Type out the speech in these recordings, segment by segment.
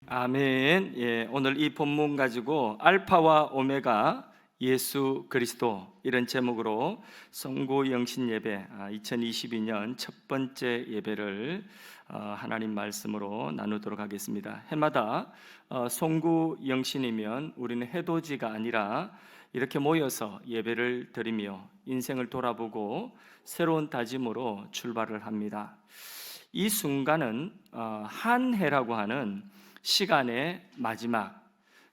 아멘. 예, 오늘 이 본문 가지고 알파와 오메가 예수 그리스도 이런 제목으로 송구 영신 예배 2022년 첫 번째 예배를 하나님 말씀으로 나누도록 하겠습니다. 해마다 송구 영신이면 우리는 해돋이가 아니라 이렇게 모여서 예배를 드리며 인생을 돌아보고 새로운 다짐으로 출발을 합니다. 이 순간은 한 해라고 하는 시간의 마지막,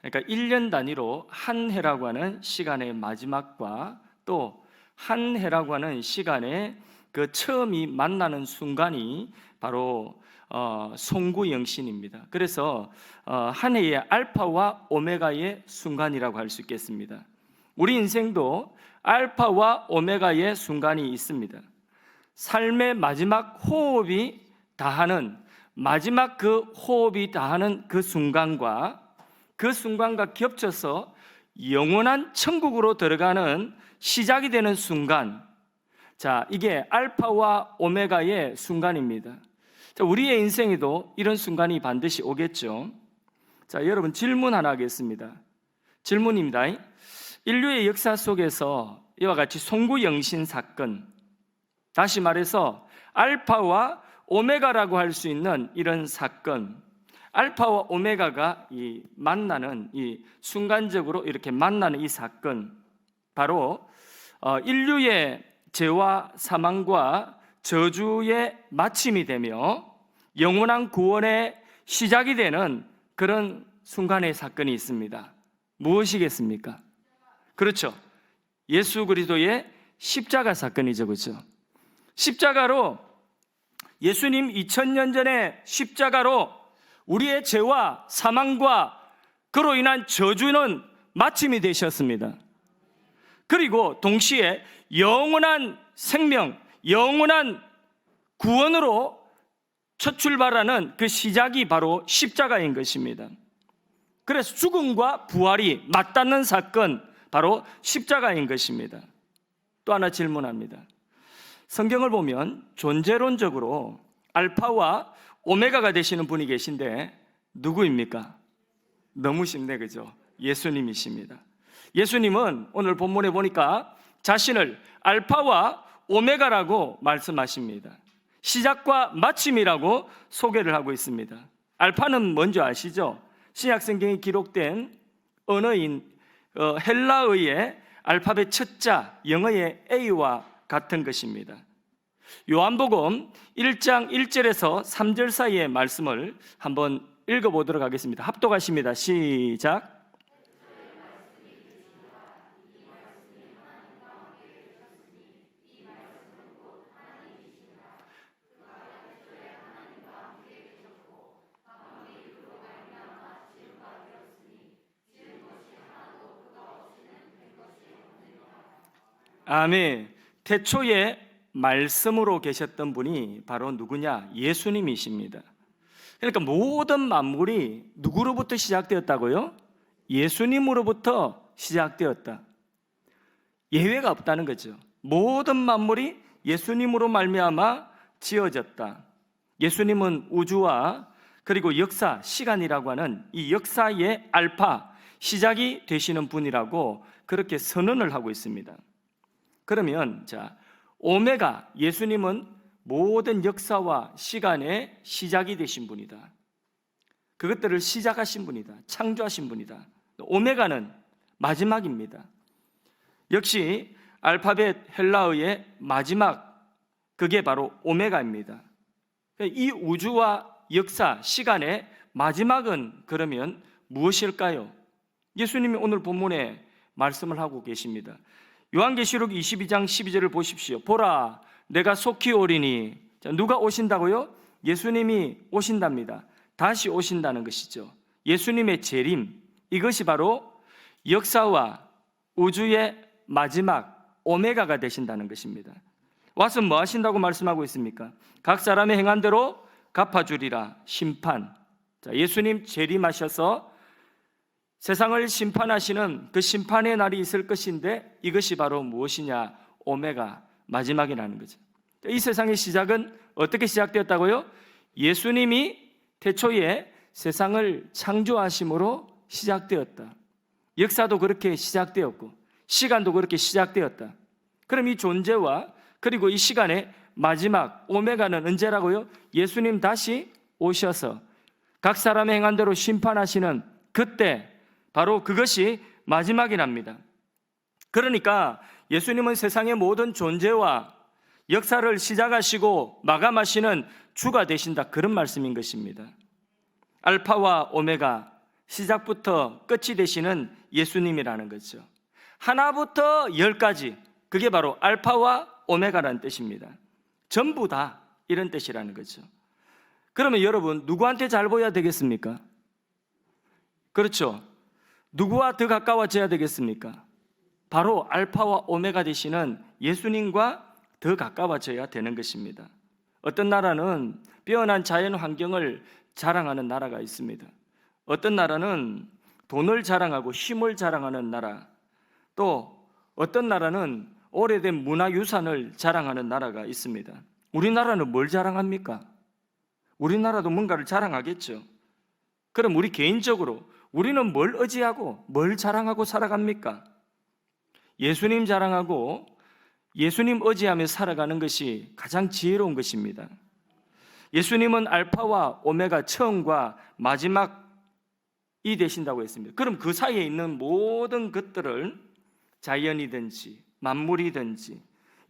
그러니까 1년 단위로 한 해라고 하는 시간의 마지막과 또 한 해라고 하는 시간의 그 처음이 만나는 순간이 바로 송구영신입니다. 그래서 한 해의 알파와 오메가의 순간이라고 할 수 있겠습니다. 우리 인생도 알파와 오메가의 순간이 있습니다. 삶의 마지막 호흡이 다하는 마지막 그 호흡이 다하는 그 순간과 겹쳐서 영원한 천국으로 들어가는 시작이 되는 순간, 자, 이게 알파와 오메가의 순간입니다. 자, 우리의 인생에도 이런 순간이 반드시 오겠죠. 자, 여러분 질문 하나 하겠습니다. 질문입니다. 인류의 역사 속에서 이와 같이 송구영신 사건, 다시 말해서 알파와 오메가라고 할 수 있는 이런 사건, 알파와 오메가가 만나는 이 순간적으로 이렇게 만나는 이 사건, 바로 인류의 죄와 사망과 저주의 마침이 되며 영원한 구원의 시작이 되는 그런 순간의 사건이 있습니다. 무엇이겠습니까? 그렇죠. 예수 그리스도의 십자가 사건이죠. 그렇죠? 십자가로 예수님 2000년 전에 십자가로 우리의 죄와 사망과 그로 인한 저주는 마침이 되셨습니다. 그리고 동시에 영원한 생명, 영원한 구원으로 첫 출발하는 그 시작이 바로 십자가인 것입니다. 그래서 죽음과 부활이 맞닿는 사건, 바로 십자가인 것입니다. 또 하나 질문합니다. 성경을 보면 존재론적으로 알파와 오메가가 되시는 분이 계신데 누구입니까? 너무 쉽네, 그죠? 예수님이십니다. 예수님은 오늘 본문에 보니까 자신을 알파와 오메가라고 말씀하십니다. 시작과 마침이라고 소개를 하고 있습니다. 알파는 뭔지 아시죠? 신약성경에 기록된 언어인 헬라어의 알파벳 첫자, 영어의 A와 같은 것입니다. 요한복음 1장 1절에서 3절 사이의 말씀을 한번 읽어보도록 하겠습니다. 합독하십니다. 시작. 아멘. 태초에 말씀으로 계셨던 분이 바로 누구냐? 예수님이십니다. 그러니까 모든 만물이 누구로부터 시작되었다고요? 예수님으로부터 시작되었다. 예외가 없다는 거죠. 모든 만물이 예수님으로 말미암아 지어졌다. 예수님은 우주와 그리고 역사, 시간이라고 하는 이 역사의 알파, 시작이 되시는 분이라고 그렇게 선언을 하고 있습니다. 그러면 자, 오메가, 예수님은 모든 역사와 시간의 시작이 되신 분이다. 그것들을 시작하신 분이다. 창조하신 분이다. 오메가는 마지막입니다. 역시 알파벳 헬라어의 마지막, 그게 바로 오메가입니다. 이 우주와 역사, 시간의 마지막은 그러면 무엇일까요? 예수님이 오늘 본문에 말씀을 하고 계십니다. 요한계시록 22장 12절을 보십시오. 보라, 내가 속히 오리니. 자, 누가 오신다고요? 예수님이 오신답니다. 다시 오신다는 것이죠. 예수님의 재림, 이것이 바로 역사와 우주의 마지막 오메가가 되신다는 것입니다. 와서 뭐 하신다고 말씀하고 있습니까? 각 사람의 행한 대로 갚아주리라. 심판. 자, 예수님 재림하셔서 세상을 심판하시는 그 심판의 날이 있을 것인데 이것이 바로 무엇이냐? 오메가, 마지막이라는 거죠. 이 세상의 시작은 어떻게 시작되었다고요? 예수님이 태초에 세상을 창조하심으로 시작되었다. 역사도 그렇게 시작되었고 시간도 그렇게 시작되었다. 그럼 이 존재와 그리고 이 시간의 마지막 오메가는 언제라고요? 예수님 다시 오셔서 각 사람의 행한 대로 심판하시는 그때, 바로 그것이 마지막이랍니다. 그러니까 예수님은 세상의 모든 존재와 역사를 시작하시고 마감하시는 주가 되신다, 그런 말씀인 것입니다. 알파와 오메가, 시작부터 끝이 되시는 예수님이라는 거죠. 하나부터 열까지, 그게 바로 알파와 오메가라는 뜻입니다. 전부 다 이런 뜻이라는 거죠. 그러면 여러분, 누구한테 잘 보여야 되겠습니까? 그렇죠. 누구와 더 가까워져야 되겠습니까? 바로 알파와 오메가 되시는 예수님과 더 가까워져야 되는 것입니다. 어떤 나라는 빼어난 자연 환경을 자랑하는 나라가 있습니다. 어떤 나라는 돈을 자랑하고 힘을 자랑하는 나라, 또 어떤 나라는 오래된 문화유산을 자랑하는 나라가 있습니다. 우리나라는 뭘 자랑합니까? 우리나라도 뭔가를 자랑하겠죠. 그럼 우리 개인적으로 우리는 뭘 의지하고 뭘 자랑하고 살아갑니까? 예수님 자랑하고 예수님 의지하며 살아가는 것이 가장 지혜로운 것입니다. 예수님은 알파와 오메가, 처음과 마지막이 되신다고 했습니다. 그럼 그 사이에 있는 모든 것들을, 자연이든지 만물이든지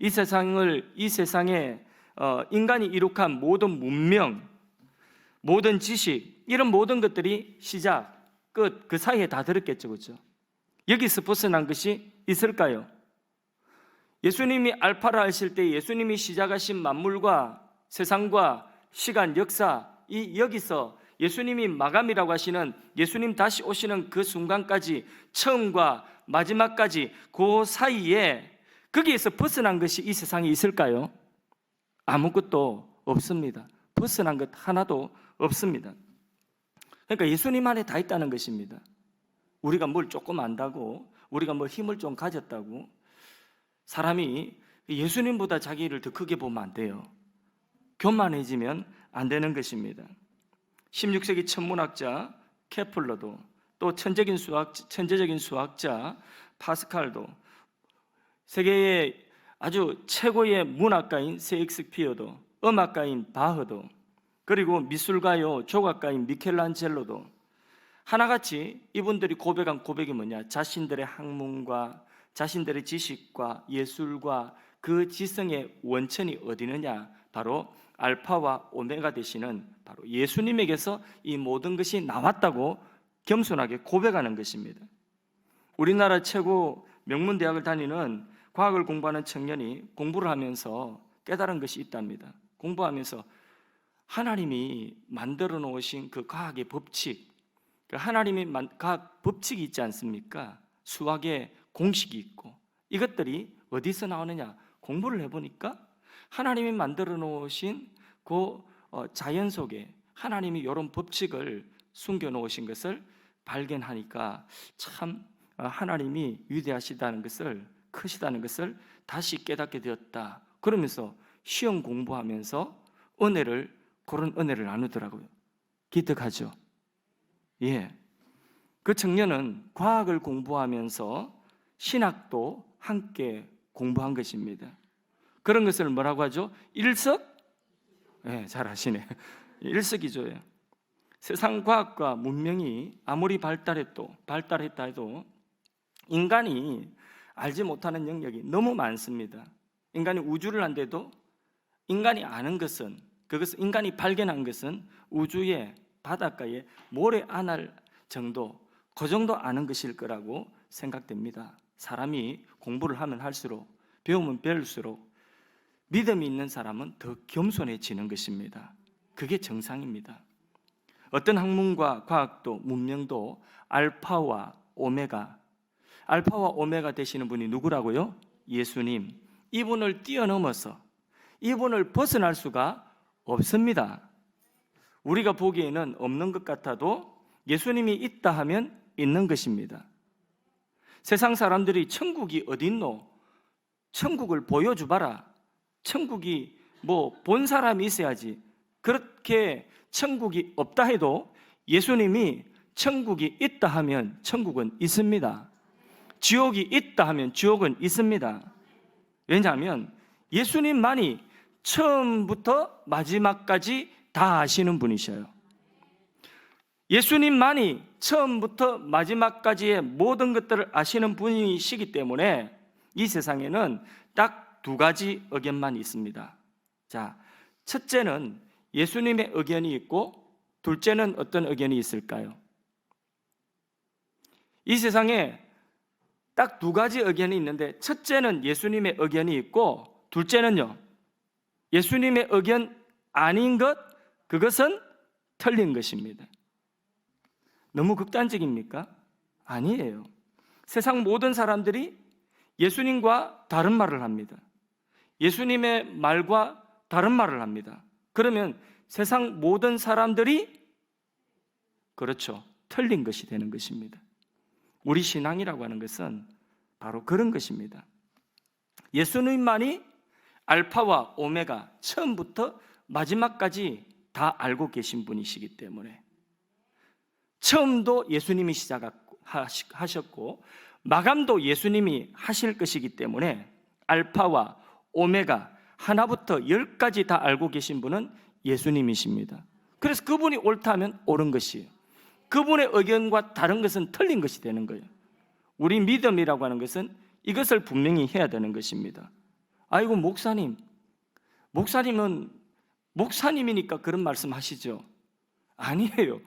이 세상에 인간이 이룩한 모든 문명, 모든 지식, 이런 모든 것들이 시작, 끝, 그 사이에 다 들었겠죠. 그렇죠? 여기서 벗어난 것이 있을까요? 예수님이 알파라 하실 때 예수님이 시작하신 만물과 세상과 시간, 역사, 여기서 예수님이 마감이라고 하시는, 예수님 다시 오시는 그 순간까지, 처음과 마지막까지 그 사이에, 거기에서 벗어난 것이 이 세상에 있을까요? 아무것도 없습니다. 벗어난 것 하나도 없습니다. 그러니까 예수님 안에 다 있다는 것입니다. 우리가 뭘 조금 안다고, 우리가 뭘 힘을 좀 가졌다고 사람이 예수님보다 자기를 더 크게 보면 안 돼요. 교만해지면 안 되는 것입니다. 16세기 천문학자 케플러도, 또 천재적인 수학자 파스칼도, 세계의 아주 최고의 문학가인 셰익스피어도, 음악가인 바흐도, 그리고 미술가요 조각가인 미켈란젤로도 하나같이 이분들이 고백한 고백이 뭐냐? 자신들의 학문과 자신들의 지식과 예술과 그 지성의 원천이 어디 있느냐? 바로 알파와 오메가 되시는 바로 예수님에게서 이 모든 것이 나왔다고 겸손하게 고백하는 것입니다. 우리나라 최고 명문대학을 다니는 과학을 공부하는 청년이 공부를 하면서 깨달은 것이 있답니다. 공부하면서 하나님이 만들어 놓으신 그 과학의 법칙, 그 하나님의 과학 법칙이 있지 않습니까? 수학의 공식이 있고, 이것들이 어디서 나오느냐? 공부를 해보니까 하나님이 만들어 놓으신 그 자연 속에 하나님이 이런 법칙을 숨겨 놓으신 것을 발견하니까 참 하나님이 위대하시다는 것을, 크시다는 것을 다시 깨닫게 되었다. 그러면서 시험 공부하면서 그런 은혜를 나누더라고요. 기특하죠? 예. 그 청년은 과학을 공부하면서 신학도 함께 공부한 것입니다. 그런 것을 뭐라고 하죠? 예, 잘 아시네. 일석이조예요. 세상 과학과 문명이 아무리 발달했다 해도 인간이 알지 못하는 영역이 너무 많습니다. 인간이 우주를 한데도 인간이 아는 것은, 그것을 인간이 발견한 것은 우주의 바닷가에 모래 안알 정도, 그 정도 아는 것일 거라고 생각됩니다. 사람이 공부를 하면 할수록, 배우면 배울수록 믿음이 있는 사람은 더 겸손해지는 것입니다. 그게 정상입니다. 어떤 학문과 과학도 문명도 알파와 오메가 되시는 분이 누구라고요? 예수님. 이분을 뛰어넘어서, 이분을 벗어날 수가 없습니다. 우리가 보기에는 없는 것 같아도 예수님이 있다 하면 있는 것입니다. 세상 사람들이 천국이 어디 있노? 천국을 보여주봐라. 천국이 본 사람이 있어야지. 그렇게 천국이 없다 해도 예수님이 천국이 있다 하면 천국은 있습니다. 지옥이 있다 하면 지옥은 있습니다. 왜냐하면 예수님만이 처음부터 마지막까지 다 아시는 분이셔요. 예수님만이 처음부터 마지막까지의 모든 것들을 아시는 분이시기 때문에 이 세상에는 딱 두 가지 의견만 있습니다. 자, 첫째는 예수님의 의견이 있고 둘째는 어떤 의견이 있을까요? 이 세상에 딱 두 가지 의견이 있는데 첫째는 예수님의 의견이 있고 둘째는요, 예수님의 의견 아닌 것, 그것은 틀린 것입니다. 너무 극단적입니까? 아니에요. 세상 모든 사람들이 예수님과 다른 말을 합니다. 예수님의 말과 다른 말을 합니다. 그러면 세상 모든 사람들이 그렇죠, 틀린 것이 되는 것입니다. 우리 신앙이라고 하는 것은 바로 그런 것입니다. 예수님만이 알파와 오메가, 처음부터 마지막까지 다 알고 계신 분이시기 때문에 처음도 예수님이 시작하셨고 마감도 예수님이 하실 것이기 때문에 알파와 오메가, 하나부터 열까지 다 알고 계신 분은 예수님이십니다. 그래서 그분이 옳다면 옳은 것이에요. 그분의 의견과 다른 것은 틀린 것이 되는 거예요. 우리 믿음이라고 하는 것은 이것을 분명히 해야 되는 것입니다. 아이고 목사님은 목사님이니까 그런 말씀 하시죠. 아니에요.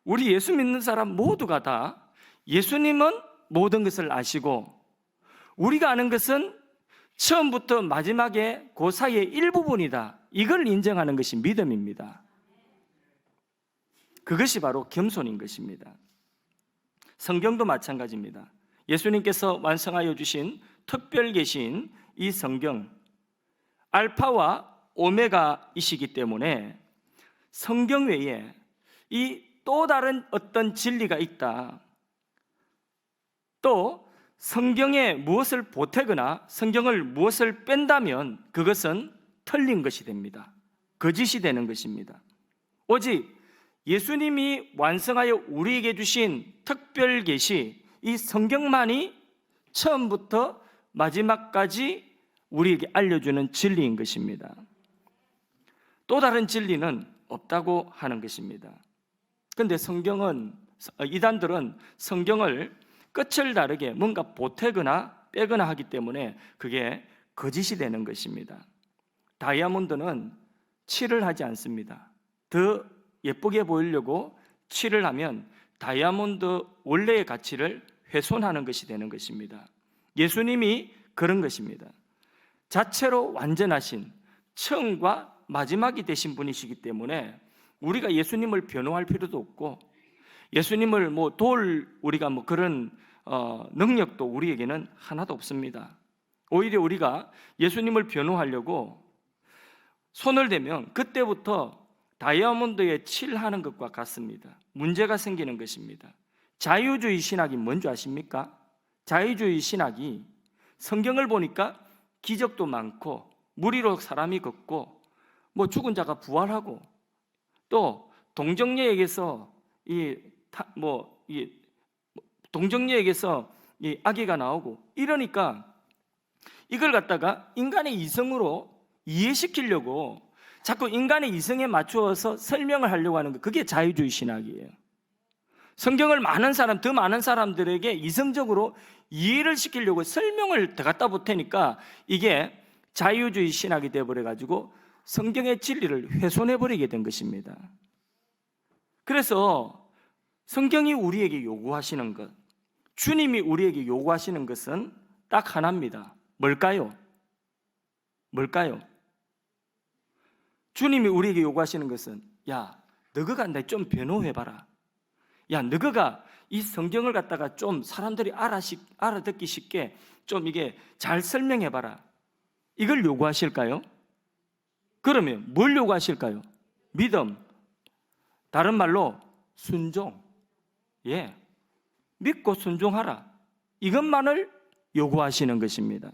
우리 예수 믿는 사람 모두가 다 예수님은 모든 것을 아시고 우리가 아는 것은 처음부터 마지막에 그 사이의 일부분이다. 이걸 인정하는 것이 믿음입니다. 그것이 바로 겸손인 것입니다. 성경도 마찬가지입니다. 예수님께서 완성하여 주신 특별 계신 이 성경, 알파와 오메가이시기 때문에 성경 외에 이 또 다른 어떤 진리가 있다. 또 성경에 무엇을 보태거나 성경을 무엇을 뺀다면 그것은 틀린 것이 됩니다. 거짓이 되는 것입니다. 오직 예수님이 완성하여 우리에게 주신 특별 계시, 이 성경만이 처음부터 마지막까지 우리에게 알려주는 진리인 것입니다. 또 다른 진리는 없다고 하는 것입니다. 그런데 이단들은 성경을 끝을 다르게 뭔가 보태거나 빼거나 하기 때문에 그게 거짓이 되는 것입니다. 다이아몬드는 칠을 하지 않습니다. 더 예쁘게 보이려고 칠을 하면 다이아몬드 원래의 가치를 훼손하는 것이 되는 것입니다. 예수님이 그런 것입니다. 자체로 완전하신 처음과 마지막이 되신 분이시기 때문에 우리가 예수님을 변호할 필요도 없고 예수님을 우리가 그런 능력도 우리에게는 하나도 없습니다. 오히려 우리가 예수님을 변호하려고 손을 대면 그때부터 다이아몬드에 칠하는 것과 같습니다. 문제가 생기는 것입니다. 자유주의 신학이 뭔지 아십니까? 자유주의 신학이 성경을 보니까 기적도 많고 물 위로 사람이 걷고 죽은 자가 부활하고 또 동정녀에게서 이 아기가 나오고 이러니까 이걸 갖다가 인간의 이성으로 이해시키려고 자꾸 인간의 이성에 맞추어서 설명을 하려고 하는 거, 그게 자유주의 신학이에요. 성경을 더 많은 사람들에게 이성적으로 이해를 시키려고 설명을 더 갖다 보태니까 이게 자유주의 신학이 되어버려가지고 성경의 진리를 훼손해버리게 된 것입니다. 그래서 성경이 우리에게 요구하시는 것, 주님이 우리에게 요구하시는 것은 딱 하나입니다. 뭘까요? 주님이 우리에게 요구하시는 것은 야, 너가 나 좀 변호해봐라. 야, 너가 이 성경을 갖다가 좀 사람들이 알아듣기 쉽게 좀 이게 잘 설명해봐라. 이걸 요구하실까요? 그러면 뭘 요구하실까요? 믿음, 다른 말로 순종. 믿고 순종하라. 이것만을 요구하시는 것입니다.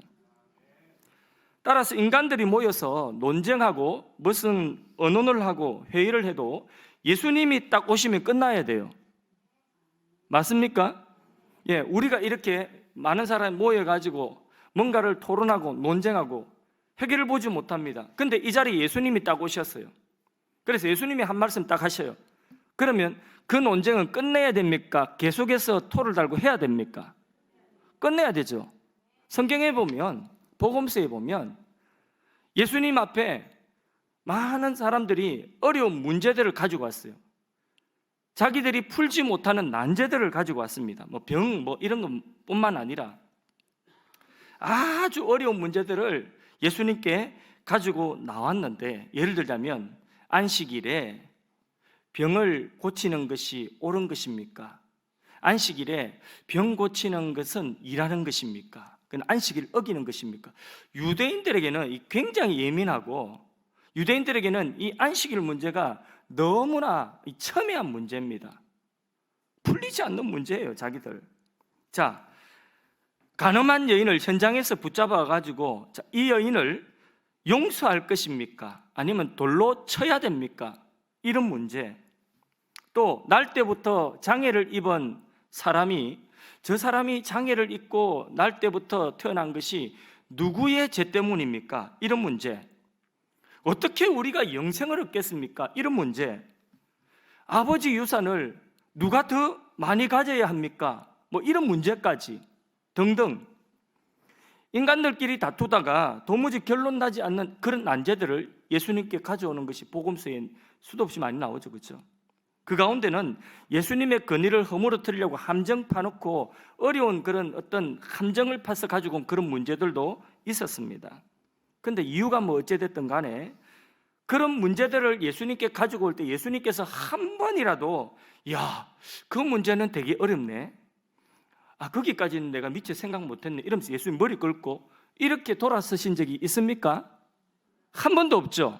따라서 인간들이 모여서 논쟁하고 무슨 언론을 하고 회의를 해도 예수님이 딱 오시면 끝나야 돼요. 맞습니까? 예, 우리가 이렇게 많은 사람이 모여가지고 뭔가를 토론하고 논쟁하고 해결을 보지 못합니다. 근데 이 자리에 예수님이 딱 오셨어요. 그래서 예수님이 한 말씀 딱 하셔요. 그러면 그 논쟁은 끝내야 됩니까? 계속해서 토를 달고 해야 됩니까? 끝내야 되죠. 성경에 보면, 복음서에 보면 예수님 앞에 많은 사람들이 어려운 문제들을 가지고 왔어요. 자기들이 풀지 못하는 난제들을 가지고 왔습니다. 병, 이런 것뿐만 아니라 아주 어려운 문제들을 예수님께 가지고 나왔는데, 예를 들자면 안식일에 병을 고치는 것이 옳은 것입니까? 안식일에 병 고치는 것은 일하는 것입니까? 그건 안식일 어기는 것입니까? 유대인들에게는 굉장히 예민하고, 유대인들에게는 이 안식일 문제가 너무나 첨예한 문제입니다. 풀리지 않는 문제예요, 자기들. 자, 간음한 여인을 현장에서 붙잡아 가지고 이 여인을 용서할 것입니까? 아니면 돌로 쳐야 됩니까? 이런 문제. 또 날 때부터 장애를 입은 사람이, 저 사람이 장애를 입고 날 때부터 태어난 것이 누구의 죄 때문입니까? 이런 문제. 어떻게 우리가 영생을 얻겠습니까? 이런 문제. 아버지 유산을 누가 더 많이 가져야 합니까? 이런 문제까지 등등. 인간들끼리 다투다가 도무지 결론 나지 않는 그런 난제들을 예수님께 가져오는 것이 복음서에 수도 없이 많이 나오죠. 그렇죠? 그 가운데는 예수님의 권위를 허물어뜨리려고 함정 파놓고 어려운 그런 어떤 함정을 파서 가지고 온 그런 문제들도 있었습니다. 그런데 이유가 어찌됐든 간에 그런 문제들을 예수님께 가지고 올 때 예수님께서 한 번이라도 그 문제는 되게 어렵네, 거기까지는 내가 미처 생각 못했네, 이러면서 예수님 머리 긁고 이렇게 돌아서신 적이 있습니까? 한 번도 없죠.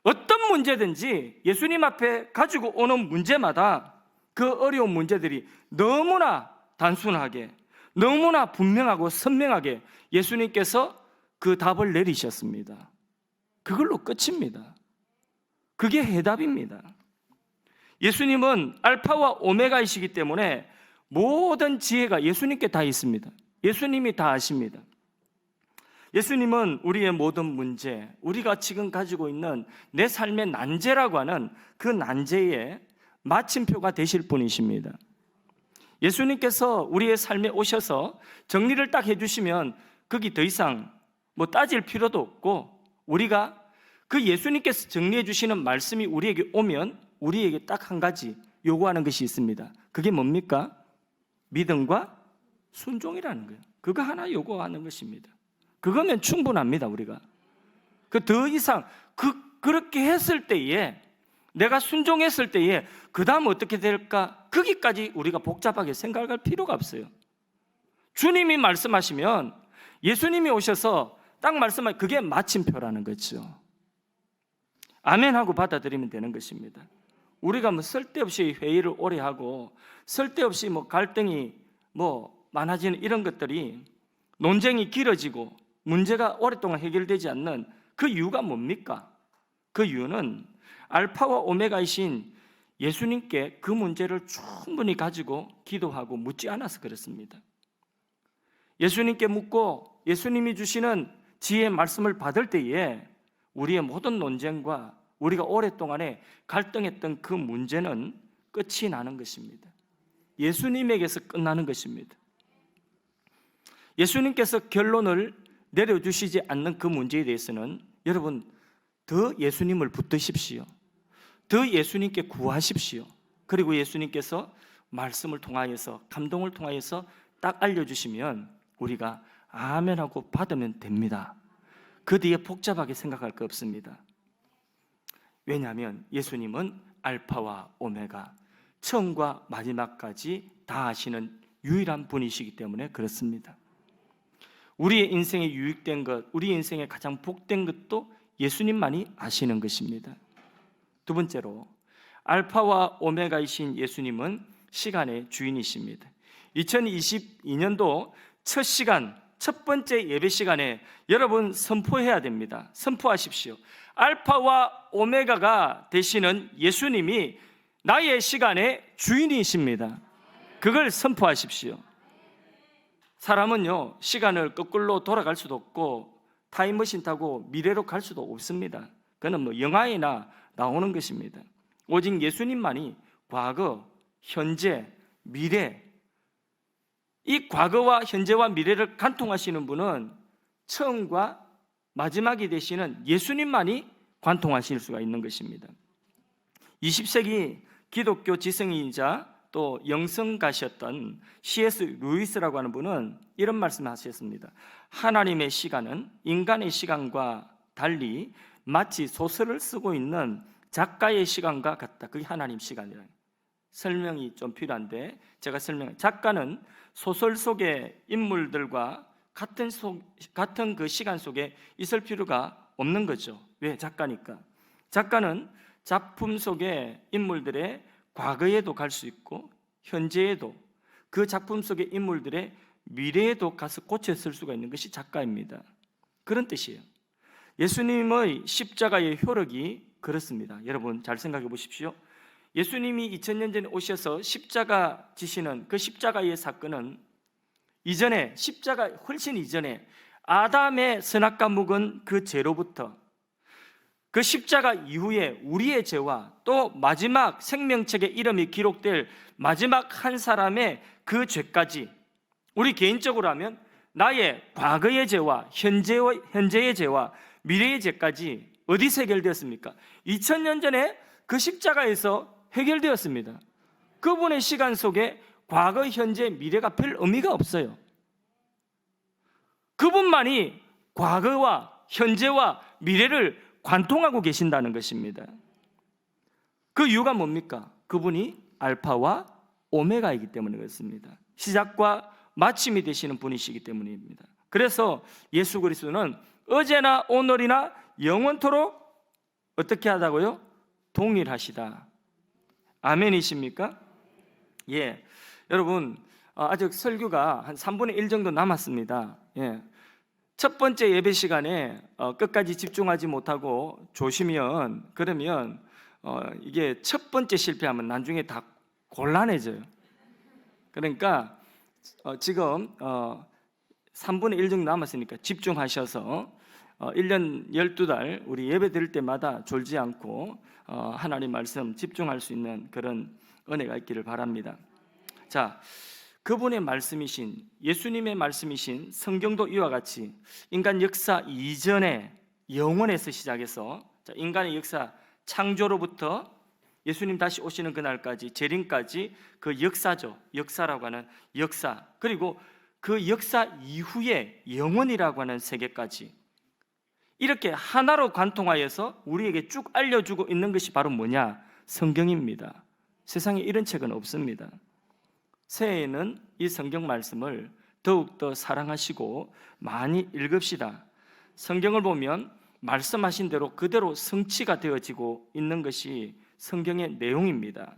어떤 문제든지 예수님 앞에 가지고 오는 문제마다 그 어려운 문제들이 너무나 단순하게, 너무나 분명하고 선명하게 예수님께서 그 답을 내리셨습니다. 그걸로 끝입니다. 그게 해답입니다. 예수님은 알파와 오메가이시기 때문에 모든 지혜가 예수님께 다 있습니다. 예수님이 다 아십니다. 예수님은 우리의 모든 문제, 우리가 지금 가지고 있는 내 삶의 난제라고 하는 그 난제의 마침표가 되실 분이십니다. 예수님께서 우리의 삶에 오셔서 정리를 딱 해주시면 거기 더 이상 따질 필요도 없고, 우리가 그 예수님께서 정리해 주시는 말씀이 우리에게 오면 우리에게 딱 한 가지 요구하는 것이 있습니다. 그게 뭡니까? 믿음과 순종이라는 거예요. 그거 하나 요구하는 것입니다. 그거면 충분합니다. 우리가 더 이상 그렇게 했을 때에, 내가 순종했을 때에 그 다음 어떻게 될까, 거기까지 우리가 복잡하게 생각할 필요가 없어요. 주님이 말씀하시면, 예수님이 오셔서 딱 말씀하시면 그게 마침표라는 거죠. 아멘하고 받아들이면 되는 것입니다. 우리가 쓸데없이 회의를 오래 하고 쓸데없이 갈등이 많아지는 이런 것들이, 논쟁이 길어지고 문제가 오랫동안 해결되지 않는 그 이유가 뭡니까? 그 이유는 알파와 오메가이신 예수님께 그 문제를 충분히 가지고 기도하고 묻지 않아서 그렇습니다. 예수님께 묻고 예수님이 주시는 지혜의 말씀을 받을 때에 우리의 모든 논쟁과 우리가 오랫동안에 갈등했던 그 문제는 끝이 나는 것입니다. 예수님에게서 끝나는 것입니다. 예수님께서 결론을 내려주시지 않는 그 문제에 대해서는 여러분 더 예수님을 붙드십시오. 더 예수님께 구하십시오. 그리고 예수님께서 말씀을 통하여서, 감동을 통하여서 딱 알려주시면 우리가 아멘하고 받으면 됩니다. 그 뒤에 복잡하게 생각할 거 없습니다. 왜냐하면 예수님은 알파와 오메가, 처음과 마지막까지 다 아시는 유일한 분이시기 때문에 그렇습니다. 우리의 인생에 유익된 것, 우리 인생에 가장 복된 것도 예수님만이 아시는 것입니다. 두 번째로, 알파와 오메가이신 예수님은 시간의 주인이십니다. 2022년도 첫 시간, 첫 번째 예배 시간에 여러분 선포해야 됩니다. 선포하십시오. 알파와 오메가가 되시는 예수님이 나의 시간의 주인이십니다. 그걸 선포하십시오. 사람은요, 시간을 거꾸로 돌아갈 수도 없고 타임머신 타고 미래로 갈 수도 없습니다. 그건 뭐 영화에나 나오는 것입니다. 오직 예수님만이 과거, 현재, 미래, 이 과거와 현재와 미래를 관통하시는 분은 처음과 마지막이 되시는 예수님만이 관통하실 수가 있는 것입니다. 20세기 기독교 지성인이자 또 영성가셨던 C.S. 루이스라고 하는 분은 이런 말씀을 하셨습니다. 하나님의 시간은 인간의 시간과 달리 마치 소설을 쓰고 있는 작가의 시간과 같다. 그게 하나님 시간이라. 설명이 좀 필요한데 제가 작가는 소설 속의 인물들과 같은 그 시간 속에 있을 필요가 없는 거죠. 왜? 작가니까. 작가는 작품 속의 인물들의 과거에도 갈 수 있고 현재에도, 그 작품 속의 인물들의 미래에도 가서 고쳐 쓸 수가 있는 것이 작가입니다. 그런 뜻이에요. 예수님의 십자가의 효력이 그렇습니다. 여러분 잘 생각해 보십시오. 예수님이 2000년 전에 오셔서 십자가 지시는 그 십자가의 사건은 이전에, 십자가 훨씬 이전에 아담의 선악과 묵은 그 죄로부터 그 십자가 이후에 우리의 죄와 또 마지막 생명책의 이름이 기록될 마지막 한 사람의 그 죄까지, 우리 개인적으로 하면 나의 과거의 죄와 현재의 죄와 미래의 죄까지 어디서 해결되었습니까? 2000년 전에 그 십자가에서 해결되었습니다. 그분의 시간 속에 과거, 현재, 미래가 별 의미가 없어요. 그분만이 과거와 현재와 미래를 관통하고 계신다는 것입니다. 그 이유가 뭡니까? 그분이 알파와 오메가이기 때문에 그렇습니다. 시작과 마침이 되시는 분이시기 때문입니다. 그래서 예수 그리스도는 어제나 오늘이나 영원토록 어떻게 하다고요? 동일하시다. 아멘이십니까? 예, 여러분 아직 설교가 한 3분의 1 정도 남았습니다. 예. 첫 번째 예배 시간에 끝까지 집중하지 못하고 조시면, 그러면 이게 첫 번째 실패하면 나중에 다 곤란해져요. 그러니까 지금 3분의 1 정도 남았으니까 집중하셔서 1년 12달 우리 예배 드릴 때마다 졸지 않고 하나님 말씀 집중할 수 있는 그런 은혜가 있기를 바랍니다. 자, 그분의 말씀이신, 예수님의 말씀이신 성경도 이와 같이 인간 역사 이전에 영원에서 시작해서 인간의 역사 창조로부터 예수님 다시 오시는 그날까지, 재림까지 그 역사죠. 역사라고 하는 역사, 그리고 그 역사 이후에 영원이라고 하는 세계까지 이렇게 하나로 관통하여서 우리에게 쭉 알려주고 있는 것이 바로 뭐냐? 성경입니다. 세상에 이런 책은 없습니다. 새해에는 이 성경 말씀을 더욱더 사랑하시고 많이 읽읍시다. 성경을 보면 말씀하신 대로 그대로 성취가 되어지고 있는 것이 성경의 내용입니다.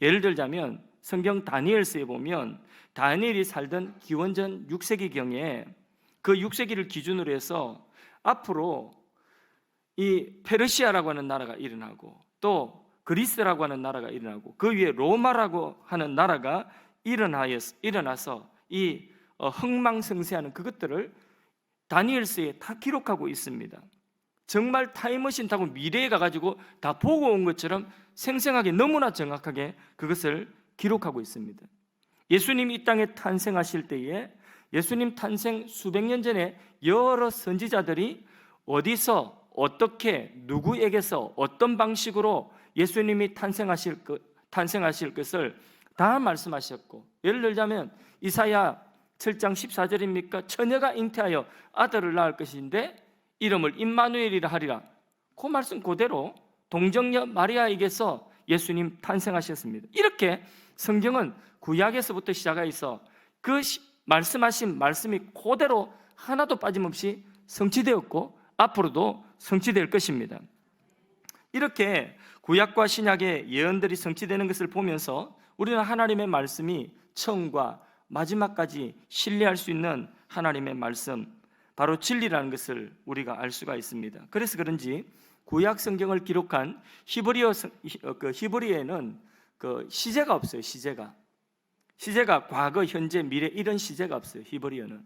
예를 들자면 성경 다니엘서에 보면 다니엘이 살던 기원전 6세기경에 그 6세기를 기준으로 해서 앞으로 이 페르시아라고 하는 나라가 일어나고 또 그리스라고 하는 나라가 일어나고 그 위에 로마라고 하는 나라가 일어나서 이 흥망성쇠하는 그것들을 다니엘서에 다 기록하고 있습니다. 정말 타임머신 타고 미래에 가가지고 다 보고 온 것처럼 생생하게 너무나 정확하게 그것을 기록하고 있습니다. 예수님이 이 땅에 탄생하실 때에 예수님 탄생 수백 년 전에 여러 선지자들이 어디서 어떻게 누구에게서 어떤 방식으로 예수님이 탄생하실 것을 다 말씀하셨고, 예를 들자면 이사야 7장 14절입니까? 처녀가 잉태하여 아들을 낳을 것인데 이름을 임마누엘이라 하리라. 그 말씀 그대로 동정녀 마리아에게서 예수님 탄생하셨습니다. 이렇게 성경은 구약에서부터 시작해서 그 말씀하신 말씀이 그대로 하나도 빠짐없이 성취되었고 앞으로도 성취될 것입니다. 이렇게 구약과 신약의 예언들이 성취되는 것을 보면서 우리는 하나님의 말씀이 처음과 마지막까지 신뢰할 수 있는 하나님의 말씀, 바로 진리라는 것을 우리가 알 수가 있습니다. 그래서 그런지 구약 성경을 기록한 히브리어에는 시제가 없어요. 시제가 과거, 현재, 미래 이런 시제가 없어요. 히브리어는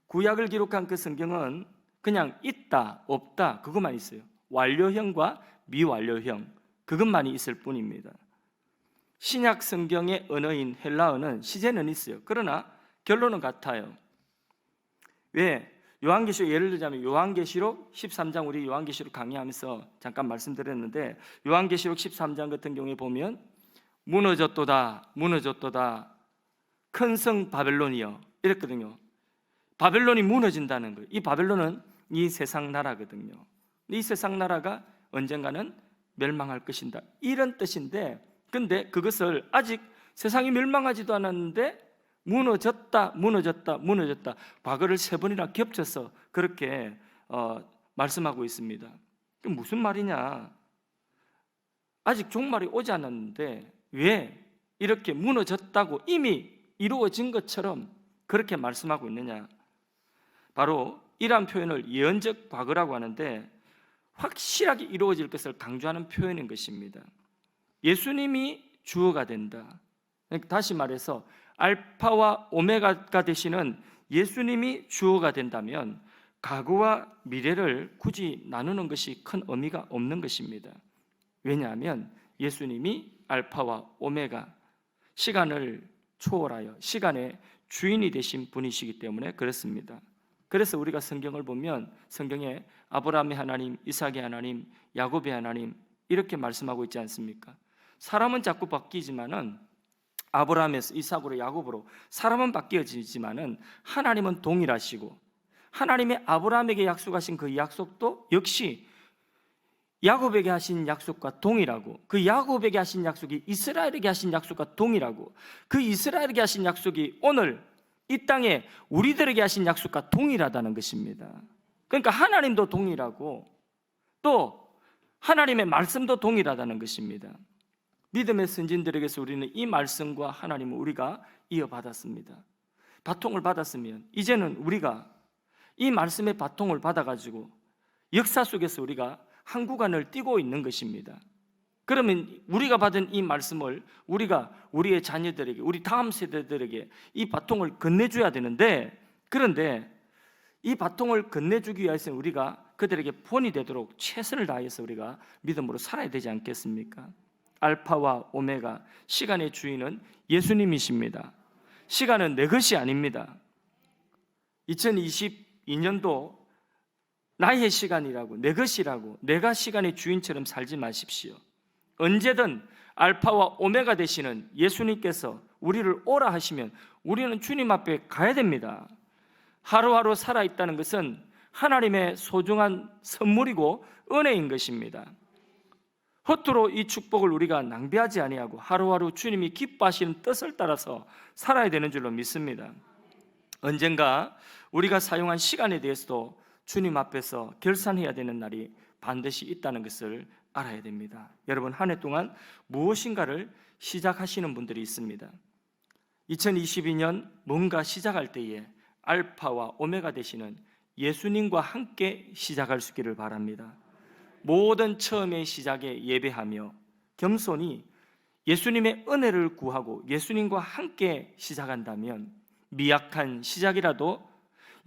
구약을 기록한 그 성경은 그냥 있다, 없다 그것만 있어요. 완료형과 미완료형 그것만이 있을 뿐입니다. 신약 성경의 언어인 헬라어는 시제는 있어요. 그러나 결론은 같아요. 왜? 요한계시록 예를 들자면 요한계시록 13장 우리 요한계시록 강의하면서 잠깐 말씀드렸는데 요한계시록 13장 같은 경우에 보면 무너졌도다 큰 성 바벨론이여 이랬거든요. 바벨론이 무너진다는 거예요. 이 바벨론은 이 세상 나라거든요. 이 세상 나라가 언젠가는 멸망할 것이다 이런 뜻인데, 근데 그것을 아직 세상이 멸망하지도 않았는데 무너졌다 과거를 3번이나 겹쳐서 그렇게 말씀하고 있습니다. 그게 무슨 말이냐? 아직 종말이 오지 않았는데 왜 이렇게 무너졌다고 이미 이루어진 것처럼 그렇게 말씀하고 있느냐? 바로 이러한 표현을 예언적 과거라고 하는데 확실하게 이루어질 것을 강조하는 표현인 것입니다. 예수님이 주어가 된다. 다시 말해서 알파와 오메가가 되시는 예수님이 주어가 된다면 과거와 미래를 굳이 나누는 것이 큰 의미가 없는 것입니다. 왜냐하면 예수님이 알파와 오메가, 시간을 초월하여 시간의 주인이 되신 분이시기 때문에 그렇습니다. 그래서 우리가 성경을 보면 성경에 아브라함의 하나님, 이삭의 하나님, 야곱의 하나님 이렇게 말씀하고 있지 않습니까? 사람은 자꾸 바뀌지만은 아브라함에서 이삭으로 야곱으로 사람은 바뀌어지지만은 하나님은 동일하시고 하나님의 아브라함에게 약속하신 그 약속도 역시 야곱에게 하신 약속과 동일하고 그 야곱에게 하신 약속이 이스라엘에게 하신 약속과 동일하고 그 이스라엘에게 하신 약속이 오늘 이 땅에 우리들에게 하신 약속과 동일하다는 것입니다. 그러니까 하나님도 동일하고 또 하나님의 말씀도 동일하다는 것입니다. 믿음의 선진들에게서 우리는 이 말씀과 하나님을 우리가 이어받았습니다. 바통을 받았으면 이제는 우리가 이 말씀의 바통을 받아가지고 역사 속에서 우리가 한 구간을 뛰고 있는 것입니다. 그러면 우리가 받은 이 말씀을 우리가 우리의 자녀들에게, 우리 다음 세대들에게 이 바통을 건네줘야 되는데, 그런데 이 바통을 건네주기 위해서는 우리가 그들에게 본이 되도록 최선을 다해서 우리가 믿음으로 살아야 되지 않겠습니까? 알파와 오메가, 시간의 주인은 예수님이십니다. 시간은 내 것이 아닙니다. 2022년도 나의 시간이라고, 내 것이라고, 내가 시간의 주인처럼 살지 마십시오. 언제든 알파와 오메가 되시는 예수님께서 우리를 오라 하시면 우리는 주님 앞에 가야 됩니다. 하루하루 살아있다는 것은 하나님의 소중한 선물이고 은혜인 것입니다. 허투루 이 축복을 우리가 낭비하지 아니하고 하루하루 주님이 기뻐하시는 뜻을 따라서 살아야 되는 줄로 믿습니다. 언젠가 우리가 사용한 시간에 대해서도 주님 앞에서 결산해야 되는 날이 반드시 있다는 것을 알아야 됩니다. 여러분, 한 해 동안 무엇인가를 시작하시는 분들이 있습니다. 2022년 뭔가 시작할 때에 알파와 오메가 되시는 예수님과 함께 시작할 수 있기를 바랍니다. 모든 처음의 시작에 예배하며 겸손히 예수님의 은혜를 구하고 예수님과 함께 시작한다면 미약한 시작이라도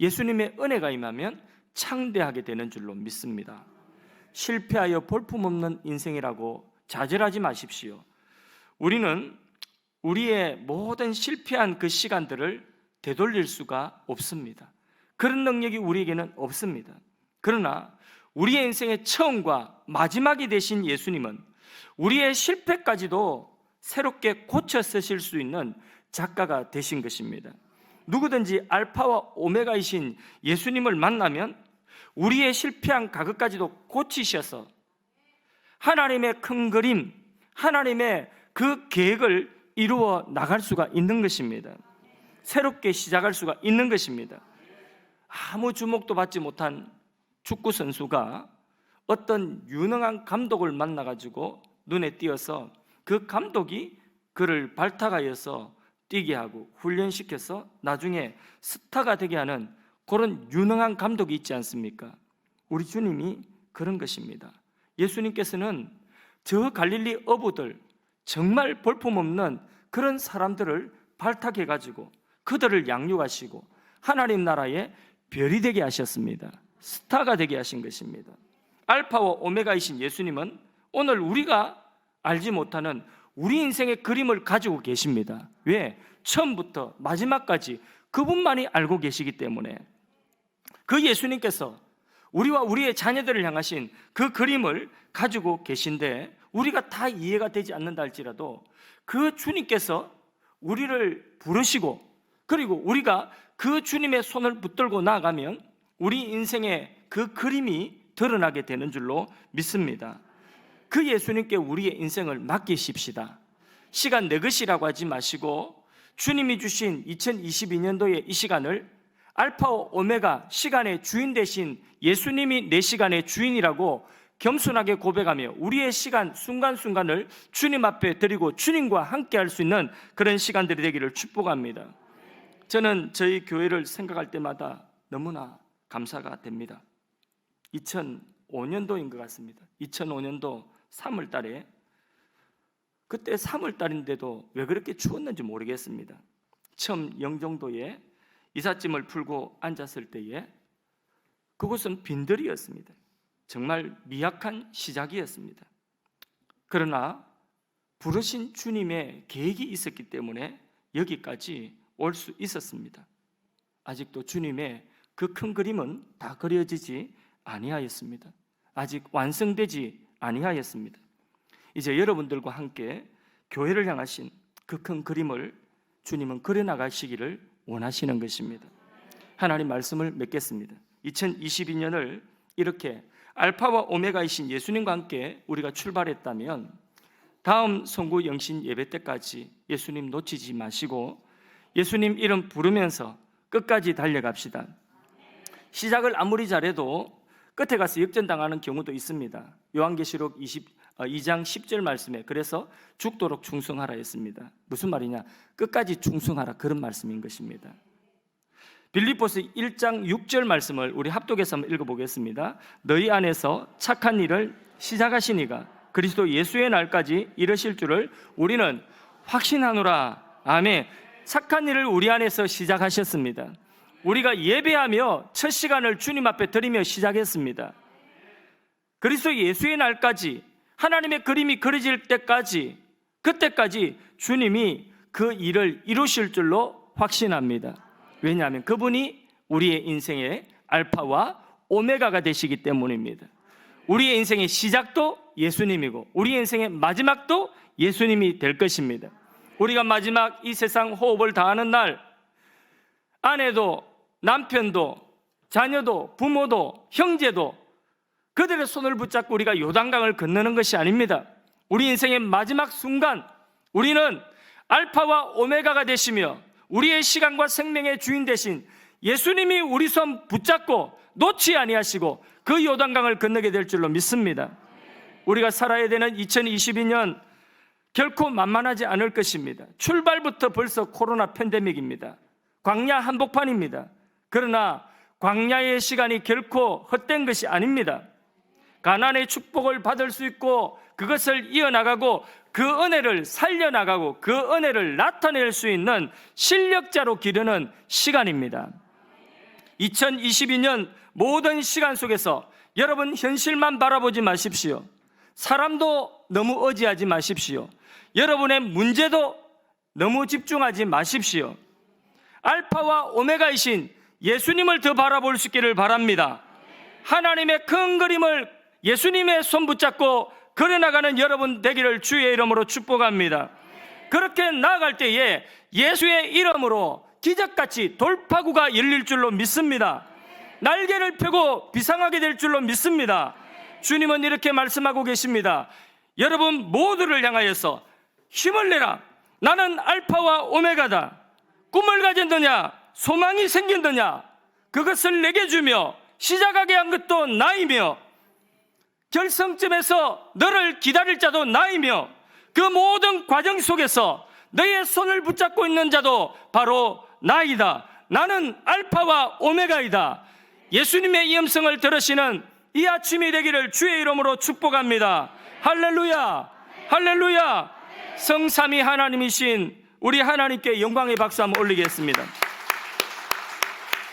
예수님의 은혜가 임하면 창대하게 되는 줄로 믿습니다. 실패하여 볼품없는 인생이라고 좌절하지 마십시오. 우리는 우리의 모든 실패한 그 시간들을 되돌릴 수가 없습니다. 그런 능력이 우리에게는 없습니다. 그러나 우리의 인생의 처음과 마지막이 되신 예수님은 우리의 실패까지도 새롭게 고쳐 쓰실 수 있는 작가가 되신 것입니다. 누구든지 알파와 오메가이신 예수님을 만나면 우리의 실패한 과거까지도 고치셔서 하나님의 큰 그림, 하나님의 그 계획을 이루어 나갈 수가 있는 것입니다. 새롭게 시작할 수가 있는 것입니다. 아무 주목도 받지 못한 축구 선수가 어떤 유능한 감독을 만나가지고 눈에 띄어서 그 감독이 그를 발탁하여서 뛰게 하고 훈련시켜서 나중에 스타가 되게 하는 그런 유능한 감독이 있지 않습니까? 우리 주님이 그런 것입니다. 예수님께서는 저 갈릴리 어부들, 정말 볼품없는 그런 사람들을 발탁해가지고 그들을 양육하시고 하나님 나라의 별이 되게 하셨습니다. 스타가 되게 하신 것입니다. 알파와 오메가이신 예수님은 오늘 우리가 알지 못하는 우리 인생의 그림을 가지고 계십니다. 왜? 처음부터 마지막까지 그분만이 알고 계시기 때문에 그 예수님께서 우리와 우리의 자녀들을 향하신 그 그림을 가지고 계신데 우리가 다 이해가 되지 않는다 할지라도 그 주님께서 우리를 부르시고 그리고 우리가 그 주님의 손을 붙들고 나아가면 우리 인생의 그 그림이 드러나게 되는 줄로 믿습니다. 그 예수님께 우리의 인생을 맡기십시다. 시간 내 것이라고 하지 마시고 주님이 주신 2022년도의 이 시간을 알파와 오메가 시간의 주인 되신 예수님이 내 시간의 주인이라고 겸손하게 고백하며 우리의 시간 순간순간을 주님 앞에 드리고 주님과 함께 할 수 있는 그런 시간들이 되기를 축복합니다. 저는 저희 교회를 생각할 때마다 너무나 감사가 됩니다. 2005년도인 것 같습니다. 2005년도 3월 달에 그때 3월 달인데도 왜 그렇게 추웠는지 모르겠습니다. 처음 영종도에 이삿짐을 풀고 앉았을 때에 그곳은 빈들이었습니다. 정말 미약한 시작이었습니다. 그러나 부르신 주님의 계획이 있었기 때문에 여기까지 올 수 있었습니다. 아직도 주님의 그 큰 그림은 다 그려지지 아니하였습니다. 아직 완성되지 아니하였습니다. 이제 여러분들과 함께 교회를 향하신 그 큰 그림을 주님은 그려나가시기를 원하시는 것입니다. 하나님 말씀을 맺겠습니다. 2022년을 이렇게 알파와 오메가이신 예수님과 함께 우리가 출발했다면 다음 송구 영신 예배 때까지 예수님 놓치지 마시고 예수님 이름 부르면서 끝까지 달려갑시다. 시작을 아무리 잘해도 끝에 가서 역전당하는 경우도 있습니다. 요한계시록 2장 10절 말씀에 그래서 죽도록 충성하라 했습니다. 무슨 말이냐? 끝까지 충성하라, 그런 말씀인 것입니다. 빌립보서 1장 6절 말씀을 우리 합독해서 한번 읽어보겠습니다. 너희 안에서 착한 일을 시작하시니가 그리스도 예수의 날까지 이르실 줄을 우리는 확신하노라. 아멘. 착한 일을 우리 안에서 시작하셨습니다. 우리가 예배하며 첫 시간을 주님 앞에 드리며 시작했습니다. 그리스도 예수의 날까지 하나님의 그림이 그려질 때까지 그때까지 주님이 그 일을 이루실 줄로 확신합니다. 왜냐하면 그분이 우리의 인생의 알파와 오메가가 되시기 때문입니다. 우리의 인생의 시작도 예수님이고 우리의 인생의 마지막도 예수님이 될 것입니다. 우리가 마지막 이 세상 호흡을 다하는 날 아내도 남편도 자녀도 부모도 형제도 그들의 손을 붙잡고 우리가 요단강을 건너는 것이 아닙니다. 우리 인생의 마지막 순간 우리는 알파와 오메가가 되시며 우리의 시간과 생명의 주인 되신 예수님이 우리 손 붙잡고 놓지 아니하시고 그 요단강을 건너게 될 줄로 믿습니다. 우리가 살아야 되는 2022년 결코 만만하지 않을 것입니다. 출발부터 벌써 코로나 팬데믹입니다. 광야 한복판입니다. 그러나 광야의 시간이 결코 헛된 것이 아닙니다. 가나안의 축복을 받을 수 있고 그것을 이어나가고 그 은혜를 살려나가고 그 은혜를 나타낼 수 있는 실력자로 기르는 시간입니다. 2022년 모든 시간 속에서 여러분 현실만 바라보지 마십시오. 사람도 너무 의지하지 마십시오. 여러분의 문제도 너무 집중하지 마십시오. 알파와 오메가이신 예수님을 더 바라볼 수 있기를 바랍니다. 하나님의 큰 그림을 예수님의 손 붙잡고 그려나가는 여러분 되기를 주의 이름으로 축복합니다. 그렇게 나아갈 때에 예수의 이름으로 기적같이 돌파구가 열릴 줄로 믿습니다. 날개를 펴고 비상하게 될 줄로 믿습니다. 주님은 이렇게 말씀하고 계십니다. 여러분 모두를 향하여서 힘을 내라. 나는 알파와 오메가다. 꿈을 가졌느냐 소망이 생겼느냐 그것을 내게 주며 시작하게 한 것도 나이며 결성점에서 너를 기다릴 자도 나이며 그 모든 과정 속에서 너의 손을 붙잡고 있는 자도 바로 나이다. 나는 알파와 오메가이다. 예수님의 이 음성을 들으시는 이 아침이 되기를 주의 이름으로 축복합니다. 할렐루야, 할렐루야. 성삼위 하나님이신 우리 하나님께 영광의 박수 한번 올리겠습니다.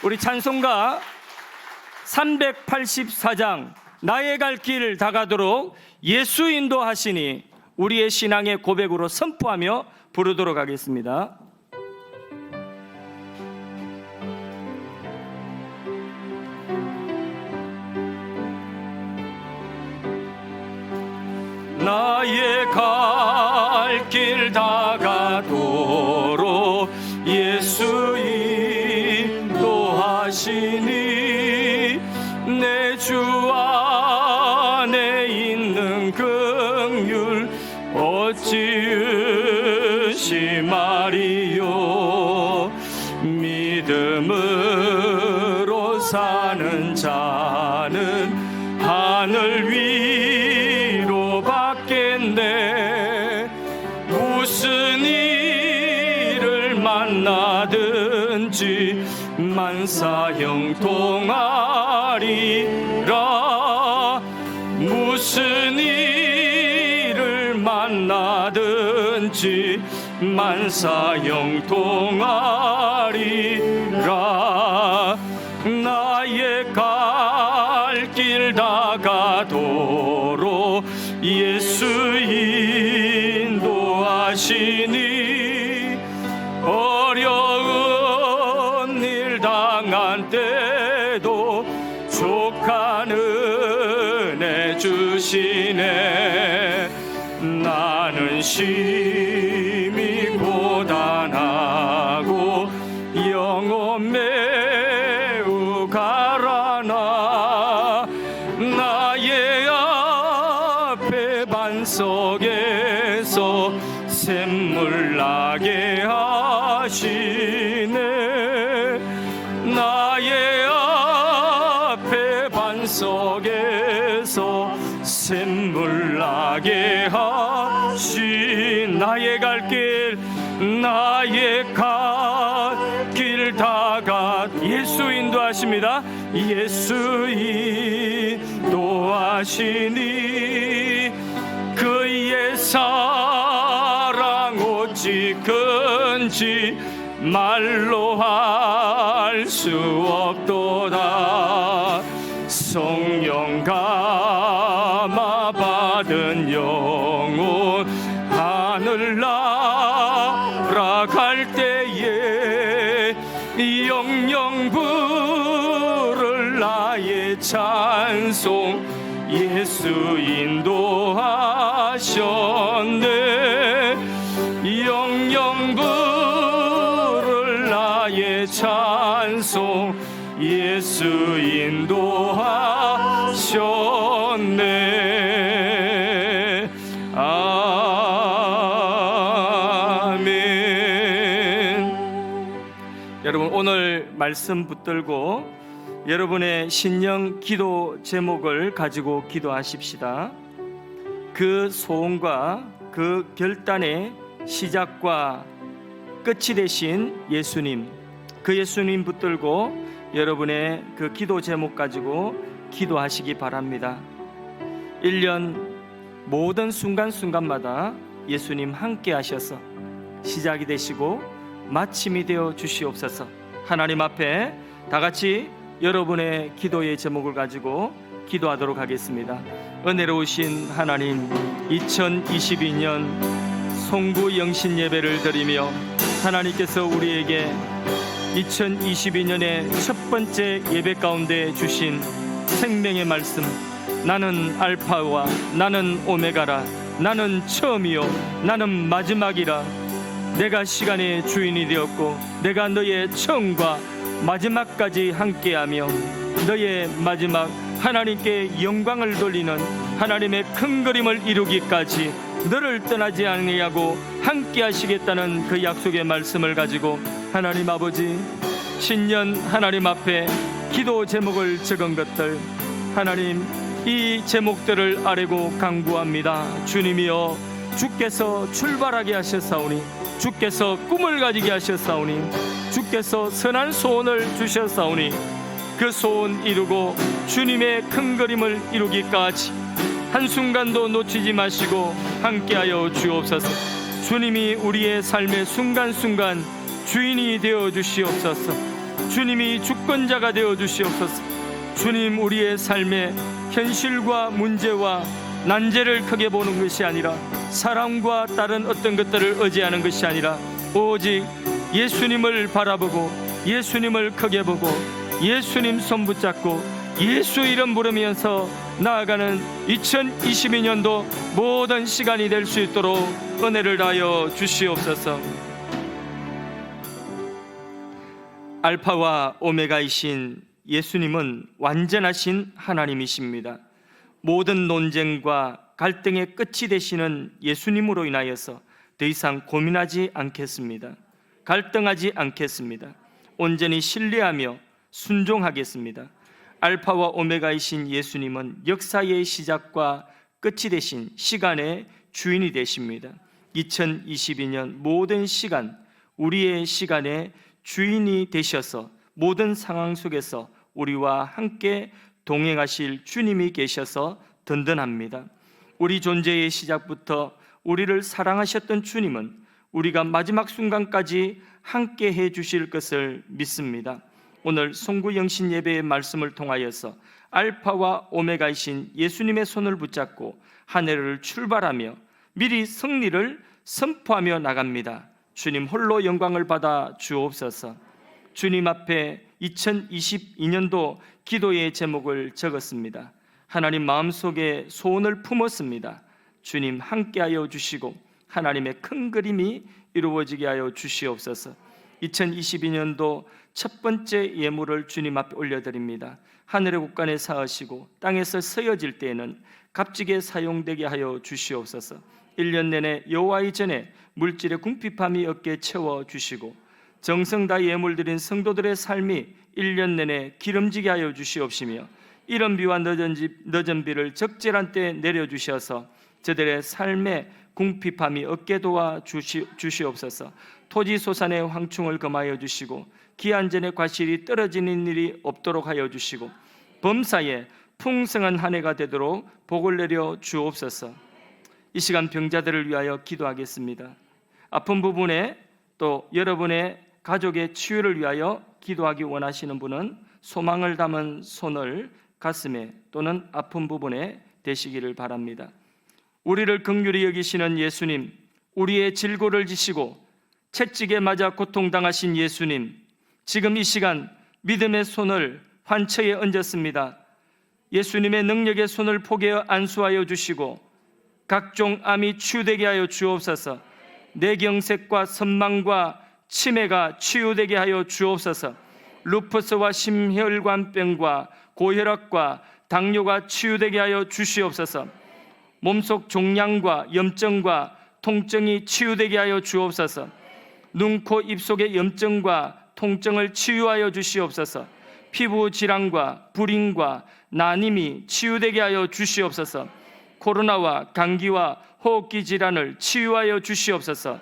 우리 찬송가 384장 나의 갈 길 다가도록 예수 인도하시니 우리의 신앙의 고백으로 선포하며 부르도록 하겠습니다. 나의 갈 길 다가도록 예수 인도하시니 내 주 안에 있는 긍휼 어찌 의심하리요. 믿음으로 사는 자는 하늘 위로 받겠네. 무슨 일을 만나든지 만사형통하리라. 무슨 일을 만나든지 만사형통하리라. 나의 갈 길 다가도록 예수 인도하시니 어려운 일 당한 때도 족한 은혜 주시네. 나는 심히 고단하고 영혼 매우 가라나 나의 앞에 반석에서 샘물 나게 하시네. 나의 앞에 반석에서 샘물 나게 하신 나의 갈 길 나의 갈 길 다가 예수 인도하십니다. 예수 인도하시니 그의 사랑 어찌 큰지 말로 할 수 없도다. 성령 감화 받은 영혼 하늘 날아갈 때에 영영 부를 나의 찬송 예수 인도하셨네. 영영 부를 나의 찬송 예수 인도하셨네. 아멘. 여러분 오늘 말씀 붙들고 여러분의 신령 기도 제목을 가지고 기도하십시다. 그 소원과 그 결단의 시작과 끝이 되신 예수님, 그 예수님 붙들고 여러분의 그 기도 제목 가지고 기도하시기 바랍니다. 1년 모든 순간순간마다 예수님 함께 하셔서 시작이 되시고 마침이 되어 주시옵소서. 하나님 앞에 다 같이 여러분의 기도의 제목을 가지고 기도하도록 하겠습니다. 은혜로우신 하나님, 2022년 송구 영신 예배를 드리며 하나님께서 우리에게 2022년의 첫 번째 예배 가운데 주신 생명의 말씀, 나는 알파와 나는 오메가라, 나는 처음이요 나는 마지막이라. 내가 시간의 주인이 되었고 내가 너의 처음과 마지막까지 함께하며 너의 마지막 하나님께 영광을 돌리는 하나님의 큰 그림을 이루기까지 너를 떠나지 아니하고 함께 하시겠다는 그 약속의 말씀을 가지고 하나님 아버지, 신년 하나님 앞에 기도 제목을 적은 것들 하나님 이 제목들을 아뢰고 간구합니다. 주님이여, 주께서 출발하게 하셨사오니 주께서 꿈을 가지게 하셨사오니 주께서 선한 소원을 주셨사오니 그 소원 이루고 주님의 큰 그림을 이루기까지 한순간도 놓치지 마시고 함께하여 주옵소서. 주님이 우리의 삶의 순간순간 주인이 되어 주시옵소서. 주님이 주권자가 되어 주시옵소서. 주님, 우리의 삶의 현실과 문제와 난제를 크게 보는 것이 아니라 사람과 다른 어떤 것들을 의지하는 것이 아니라 오직 예수님을 바라보고 예수님을 크게 보고 예수님 손 붙잡고 예수 이름 부르면서 나아가는 2022년도 모든 시간이 될 수 있도록 은혜를 다하여 주시옵소서. 알파와 오메가이신 예수님은 완전하신 하나님이십니다. 모든 논쟁과 갈등의 끝이 되시는 예수님으로 인하여서 더 이상 고민하지 않겠습니다. 갈등하지 않겠습니다. 온전히 신뢰하며 순종하겠습니다. 알파와 오메가이신 예수님은 역사의 시작과 끝이 되신 시간의 주인이 되십니다. 2022년 모든 시간, 우리의 시간의 주인이 되셔서 모든 상황 속에서 우리와 함께 동행하실 주님이 계셔서 든든합니다. 우리 존재의 시작부터 우리를 사랑하셨던 주님은 우리가 마지막 순간까지 함께 해주실 것을 믿습니다. 오늘 송구영신 예배의 말씀을 통하여서 알파와 오메가이신 예수님의 손을 붙잡고 한 해를 출발하며 미리 승리를 선포하며 나갑니다. 주님 홀로 영광을 받아 주옵소서. 주님 앞에 2022년도 기도의 제목을 적었습니다. 하나님 마음속에 소원을 품었습니다. 주님 함께하여 주시고 하나님의 큰 그림이 이루어지게 하여 주시옵소서. 2022년도 첫 번째 예물을 주님 앞에 올려드립니다. 하늘의 곳간에 쌓으시고 땅에서 쓰여질 때에는 값지게 사용되게 하여 주시옵소서. 1년 내내 여호와의 전에 물질의 궁핍함이 없게 채워주시고 정성 다해 예물 드린 성도들의 삶이 1년 내내 기름지게 하여 주시옵시며 이른 비와 늦은 비를 적절한 때에 내려주셔서 저들의 삶에 궁핍함이 없게 도와 주시옵소서. 토지 소산의 황충을 금하여 주시고 기한 전에 과실이 떨어지는 일이 없도록 하여 주시고 범사에 풍성한 한 해가 되도록 복을 내려 주옵소서. 이 시간 병자들을 위하여 기도하겠습니다. 아픈 부분에 또 여러분의 가족의 치유를 위하여 기도하기 원하시는 분은 소망을 담은 손을 가슴에 또는 아픈 부분에 대시기를 바랍니다. 우리를 긍휼히 여기시는 예수님, 우리의 질고를 지시고 채찍에 맞아 고통당하신 예수님, 지금 이 시간 믿음의 손을 환처에 얹었습니다. 예수님의 능력의 손을 포개어 안수하여 주시고 각종 암이 치유되게 하여 주옵소서. 뇌경색과 선망과 치매가 치유되게 하여 주옵소서. 루푸스와 심혈관병과 고혈압과 당뇨가 치유되게 하여 주시옵소서. 몸속 종양과 염증과 통증이 치유되게 하여 주옵소서. 눈, 코, 입 속의 염증과 통증을 치유하여 주시옵소서. 피부 질환과 불임과 난임이 치유되게 하여 주시옵소서. 코로나와 감기와 호흡기 질환을 치유하여 주시옵소서.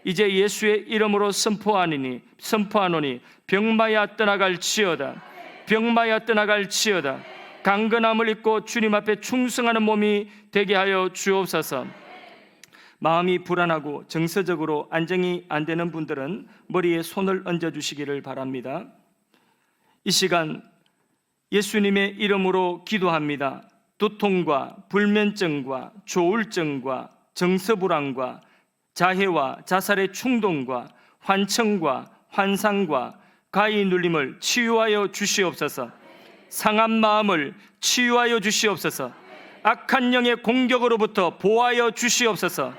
이제 예수의 이름으로 선포하노니 병마야 떠나갈지어다. 병마야 떠나갈지어다. 강건함을 입고 주님 앞에 충성하는 몸이 되게 하여 주옵소서. 마음이 불안하고 정서적으로 안정이 안 되는 분들은 머리에 손을 얹어 주시기를 바랍니다. 이 시간 예수님의 이름으로 기도합니다. 두통과 불면증과 조울증과 정서불안과 자해와 자살의 충동과 환청과 환상과 가히 눌림을 치유하여 주시옵소서. 상한 마음을 치유하여 주시옵소서. 악한 영의 공격으로부터 보호하여 주시옵소서.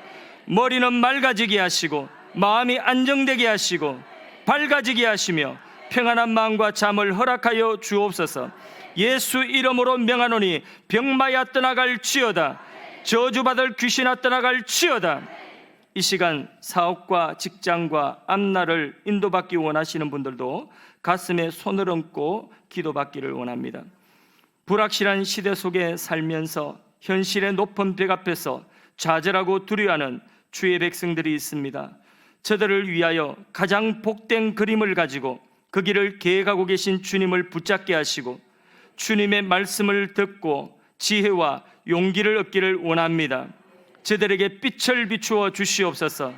머리는 맑아지게 하시고 마음이 안정되게 하시고 밝아지게 하시며 평안한 마음과 잠을 허락하여 주옵소서. 예수 이름으로 명하노니 병마야 떠나갈지어다. 저주받을 귀신아 떠나갈지어다. 이 시간 사업과 직장과 앞날을 인도받기 원하시는 분들도 가슴에 손을 얹고 기도받기를 원합니다. 불확실한 시대 속에 살면서 현실의 높은 벽 앞에서 좌절하고 두려워하는 주의 백성들이 있습니다. 저들을 위하여 가장 복된 그림을 가지고 그 길을 계획하고 계신 주님을 붙잡게 하시고 주님의 말씀을 듣고 지혜와 용기를 얻기를 원합니다. 저들에게 빛을 비추어 주시옵소서.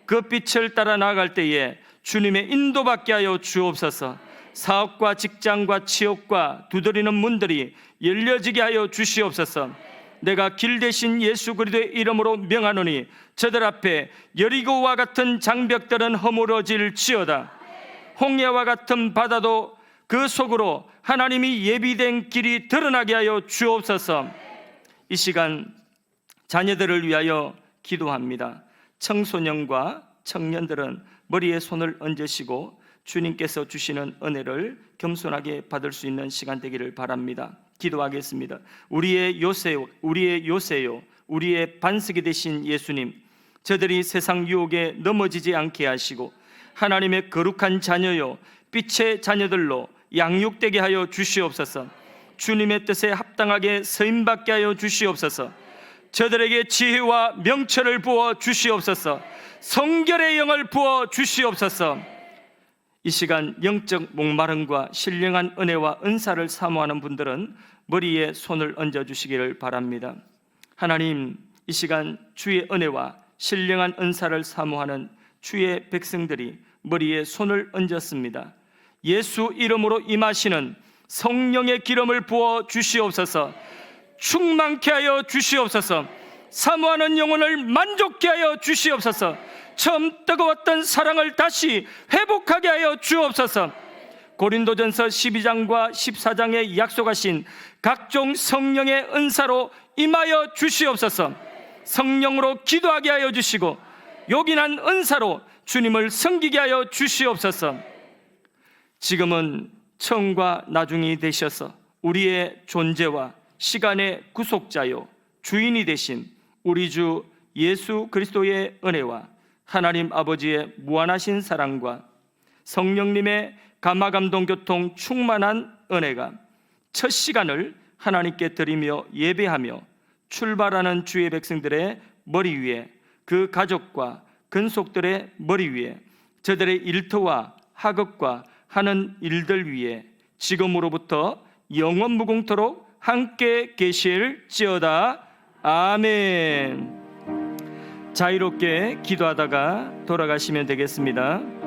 그 빛을 따라 나아갈 때에 주님의 인도받게 하여 주옵소서. 사업과 직장과 취업과 두드리는 문들이 열려지게 하여 주시옵소서. 내가 길 대신 예수 그리스도의 이름으로 명하노니 저들 앞에 여리고와 같은 장벽들은 허물어질지어다. 홍해와 같은 바다도 그 속으로 하나님이 예비된 길이 드러나게 하여 주옵소서. 이 시간 자녀들을 위하여 기도합니다. 청소년과 청년들은 머리에 손을 얹으시고 주님께서 주시는 은혜를 겸손하게 받을 수 있는 시간 되기를 바랍니다. 기도하겠습니다. 우리의 요새요, 우리의 반석이 되신 예수님, 저들이 세상 유혹에 넘어지지 않게 하시고 하나님의 거룩한 자녀요 빛의 자녀들로 양육되게 하여 주시옵소서. 주님의 뜻에 합당하게 서임받게 하여 주시옵소서. 저들에게 지혜와 명철을 부어 주시옵소서. 성결의 영을 부어 주시옵소서. 이 시간 영적 목마름과 신령한 은혜와 은사를 사모하는 분들은 머리에 손을 얹어 주시기를 바랍니다. 하나님, 이 시간 주의 은혜와 신령한 은사를 사모하는 주의 백성들이 머리에 손을 얹었습니다. 예수 이름으로 임하시는 성령의 기름을 부어 주시옵소서. 충만케 하여 주시옵소서. 사모하는 영혼을 만족케 하여 주시옵소서. 처음 뜨거웠던 사랑을 다시 회복하게 하여 주옵소서. 고린도전서 12장과 14장에 약속하신 각종 성령의 은사로 임하여 주시옵소서. 성령으로 기도하게 하여 주시고 요긴한 은사로 주님을 섬기게 하여 주시옵소서. 지금은 처음과 나중이 되셔서 우리의 존재와 시간의 구속자요 주인이 되신 우리 주 예수 그리스도의 은혜와 하나님 아버지의 무한하신 사랑과 성령님의 감화감동 교통 충만한 은혜가 첫 시간을 하나님께 드리며 예배하며 출발하는 주의 백성들의 머리 위에, 그 가족과 근속들의 머리 위에, 저들의 일터와 학업과 하는 일들 위에 지금으로부터 영원 무궁토록 함께 계실지어다. 아멘. 자유롭게 기도하다가 돌아가시면 되겠습니다.